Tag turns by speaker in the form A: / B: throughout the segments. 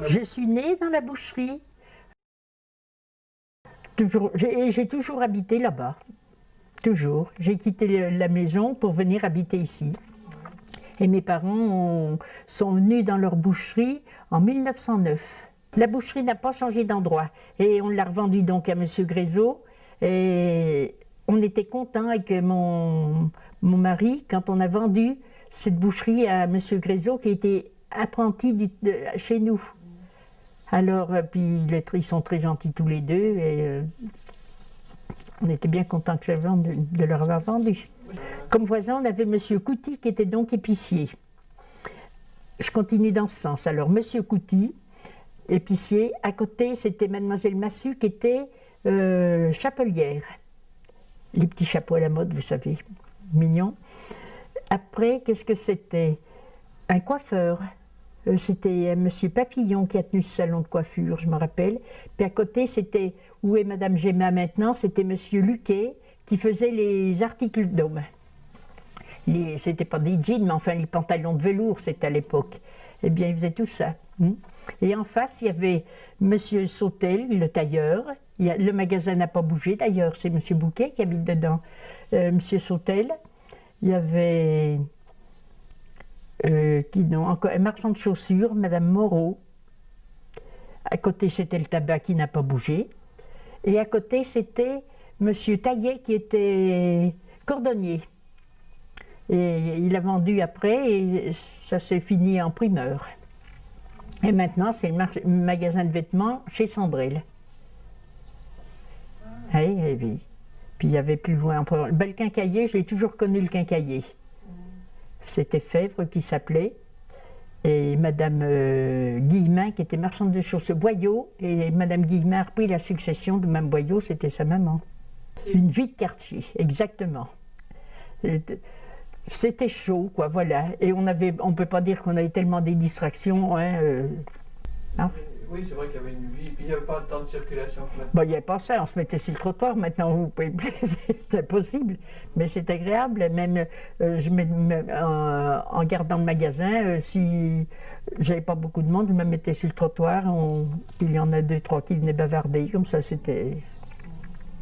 A: Je suis née dans la boucherie. J'ai toujours habité là-bas. Toujours. J'ai quitté la maison pour venir habiter ici. Et mes parents sont venus dans leur boucherie en 1909. La boucherie n'a pas changé d'endroit. Et on l'a revendue donc à M. Grézeau. Et on était contents avec mon mari quand on a vendu cette boucherie à M. Grézeau qui était apprenti chez nous. Alors, puis ils sont très gentils tous les deux et on était bien contents de leur avoir vendu. Comme voisin, on avait M. Couty qui était donc épicier. Je continue dans ce sens. Alors, M. Couty, épicier, à côté, c'était Mademoiselle Massu qui était chapelière. Les petits chapeaux à la mode, vous savez, mignons. Après, qu'est-ce que c'était? Un coiffeur. C'était M. Papillon qui a tenu ce salon de coiffure, je me rappelle. Puis à côté, c'était, où est Mme Gemma maintenant? C'était M. Luquet qui faisait les articles d'homme. C'était pas des jeans, mais enfin les pantalons de velours, c'était à l'époque. Eh bien, il faisait tout ça. Et en face, il y avait M. Sautel, le tailleur. Le magasin n'a pas bougé d'ailleurs, c'est M. Bouquet qui habite dedans. M. Sautel. Il y avait... encore un marchand de chaussures, Madame Moreau. À côté, c'était le tabac qui n'a pas bougé. Et à côté, c'était Monsieur Taillet qui était cordonnier. Et il a vendu après et ça s'est fini en primeur. Et maintenant, c'est le magasin de vêtements chez Sandrel. Oui. Puis il y avait plus loin, le quincaillier, je l'ai toujours connu le quincaillier. C'était Fèvre qui s'appelait, et Madame Guillemin qui était marchande de chaussures, Boyau, et Madame Guillemin a repris la succession de Mme Boyau, c'était sa maman. Une vie de quartier, exactement. C'était chaud, quoi, voilà. Et on ne peut pas dire qu'on avait tellement des distractions.
B: Oui, c'est vrai qu'il y avait une vie, et puis il n'y avait pas tant de circulation que maintenant.
A: Bon, il n'y avait pas ça, on se mettait sur le trottoir, maintenant vous pouvez c'est impossible, mais c'est agréable. Même en gardant le magasin, si j'avais pas beaucoup de monde, je me mettais sur le trottoir, il y en a 2-3 qui venaient bavarder, comme ça c'était...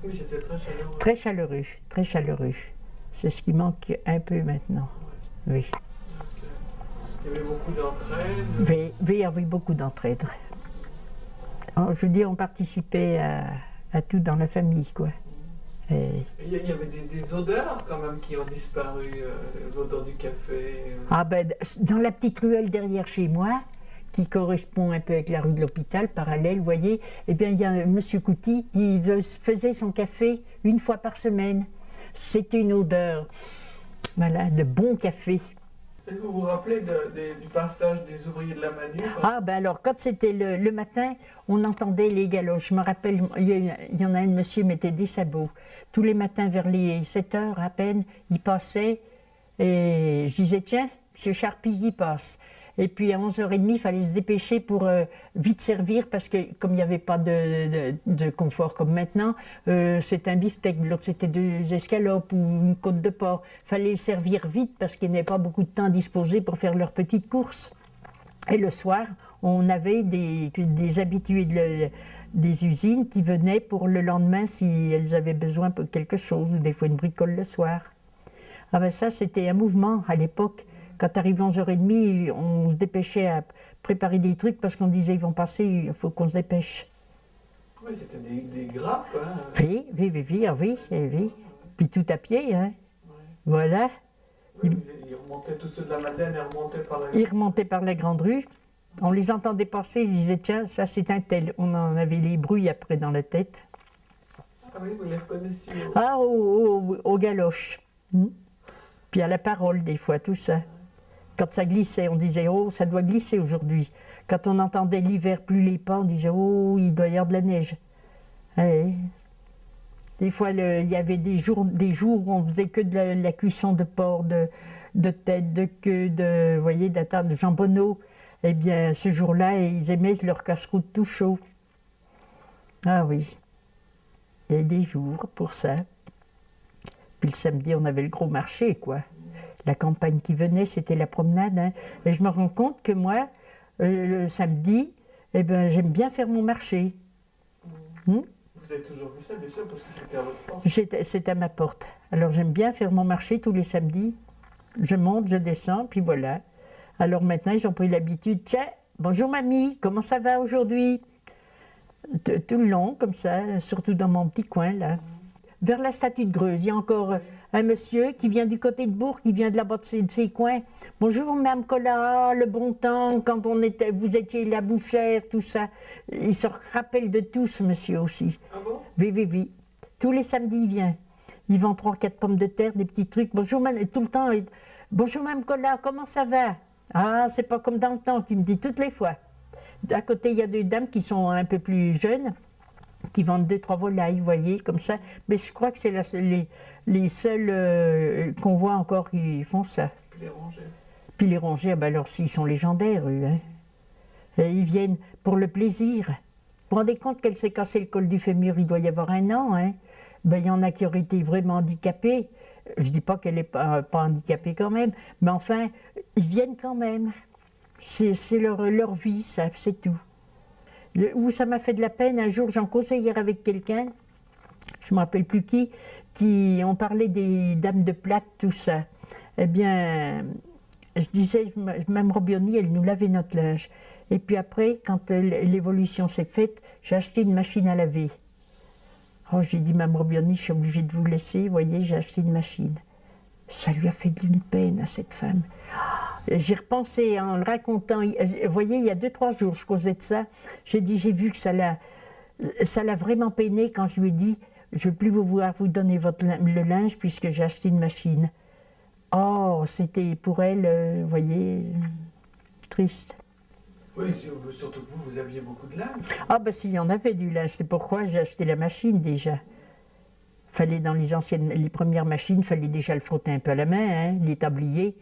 B: Oui, c'était très chaleureux.
A: Très chaleureux, très chaleureux. C'est ce qui manque un peu maintenant, oui.
B: Il y avait beaucoup d'entraide.
A: Oui, il y avait beaucoup d'entraide. Je veux dire, on participait à tout dans la famille, quoi.
B: Et il y avait des odeurs quand même qui ont disparu, l'odeur du café.
A: Ah ben, dans la petite ruelle derrière chez moi, qui correspond un peu avec la rue de l'Hôpital, parallèle, vous voyez, eh bien, il y a M. Couty, il faisait son café une fois par semaine. C'était une odeur, voilà, de bon café.
B: Est-ce que vous vous rappelez du passage des ouvriers de la Manu?
A: Ah ben alors, quand c'était le matin, on entendait les galoches. Je me rappelle, il y en a un monsieur mettait des sabots. Tous les matins, vers les 7 heures à peine, il passait et je disais, tiens, M. Charpie, il passe. Et puis à 11h30, il fallait se dépêcher pour vite servir parce que comme il n'y avait pas de confort comme maintenant, c'était un beefsteak, l'autre c'était 2 escalopes ou une côte de porc. Il fallait les servir vite parce qu'ils n'avaient pas beaucoup de temps disposé pour faire leurs petites courses. Et le soir, on avait des habitués des usines qui venaient pour le lendemain si elles avaient besoin de quelque chose, ou des fois une bricole le soir. Ah ben ça, c'était un mouvement à l'époque. Quand arrive 11h30, on se dépêchait à préparer des trucs parce qu'on disait ils vont passer, il faut qu'on se dépêche.
B: Oui, c'était des grappes. Hein.
A: Oui. Puis tout à pied, hein.
B: Ouais.
A: Voilà.
B: Ils remontaient tous ceux de la Madeleine et remontaient par la...
A: Ils remontaient par la grande rue. On les entendait passer, ils disaient tiens, ça c'est un tel. On en avait les bruits après dans la tête.
B: Ah oui, vous les reconnaissiez.
A: Ah, aux galoches. Puis à la parole des fois, tout ça. Quand ça glissait, on disait « Oh, ça doit glisser aujourd'hui ». Quand on entendait l'hiver plus les pas, on disait « Oh, il doit y avoir de la neige ». Des fois, il y avait des jours où on faisait que de la cuisson de porc, de tête, de queue, vous voyez, de jambonneau. Eh bien, ce jour-là, ils aimaient leur casse-croûte tout chaud. Ah oui, il y avait des jours pour ça. Puis le samedi, on avait le gros marché, quoi. La campagne qui venait, c'était la promenade. Hein. Et je me rends compte que moi, le samedi, Eh bien, j'aime bien faire mon marché.
B: Vous avez toujours vu ça, bien sûr, parce que c'était à votre porte.
A: C'est à ma porte. Alors j'aime bien faire mon marché tous les samedis. Je monte, je descends, puis voilà. Alors maintenant, ils ont pris l'habitude. Tiens, bonjour mamie, comment ça va aujourd'hui? Tout le long, comme ça, surtout dans mon petit coin, là. Vers la statue de Greuze, il y a encore un monsieur qui vient du côté de Bourg, qui vient de là-bas de ces coins. Bonjour, Mme Collat, le bon temps, quand vous étiez la bouchère, tout ça. Il se rappelle de tout, ce monsieur aussi.
B: Ah bon?
A: Oui, oui, oui. Tous les samedis, il vient. Il vend 3-4 pommes de terre, des petits trucs. Bonjour, tout le temps. Bonjour, Mme Collat, comment ça va? Ah, c'est pas comme dans le temps, qu'il me dit toutes les fois. À côté, il y a deux dames qui sont un peu plus jeunes, qui vendent 2-3 volailles, vous voyez, comme ça. Mais je crois que c'est les seuls qu'on voit encore qui font ça.
B: Puis les rongères.
A: Puis les rongères, ben alors, ils sont légendaires, eux. Hein. Et ils viennent pour le plaisir. Vous vous rendez compte qu'elle s'est cassé le col du fémur, il doit y avoir 1 an. Hein. Ben, il y en a qui auraient été vraiment handicapés. Je ne dis pas qu'elle n'est pas handicapée quand même, mais enfin, ils viennent quand même. C'est leur vie, ça, c'est tout. Où ça m'a fait de la peine, un jour, j'en causais hier avec quelqu'un, je ne me rappelle plus qui on parlait des dames de plate, tout ça. Eh bien, je disais, Mme Robioni, elle nous lavait notre linge. Et puis après, quand l'évolution s'est faite, j'ai acheté une machine à laver. Oh, j'ai dit, Mme Robioni, je suis obligée de vous laisser, vous voyez, j'ai acheté une machine. Ça lui a fait d'une peine à cette femme. J'ai repensé en le racontant, vous voyez, il y a 2-3 jours, je causais de ça. J'ai dit, j'ai vu que ça l'a vraiment peiné quand je lui ai dit, je ne veux plus vous voir vous donner le linge puisque j'ai acheté une machine. Oh, c'était pour elle, vous voyez, triste.
B: Oui, surtout que vous aviez beaucoup de linge.
A: Ah ben s'il y en avait du linge, c'est pourquoi j'ai acheté la machine déjà. Fallait dans les premières machines, fallait déjà le frotter un peu à la main, hein, les tabliers.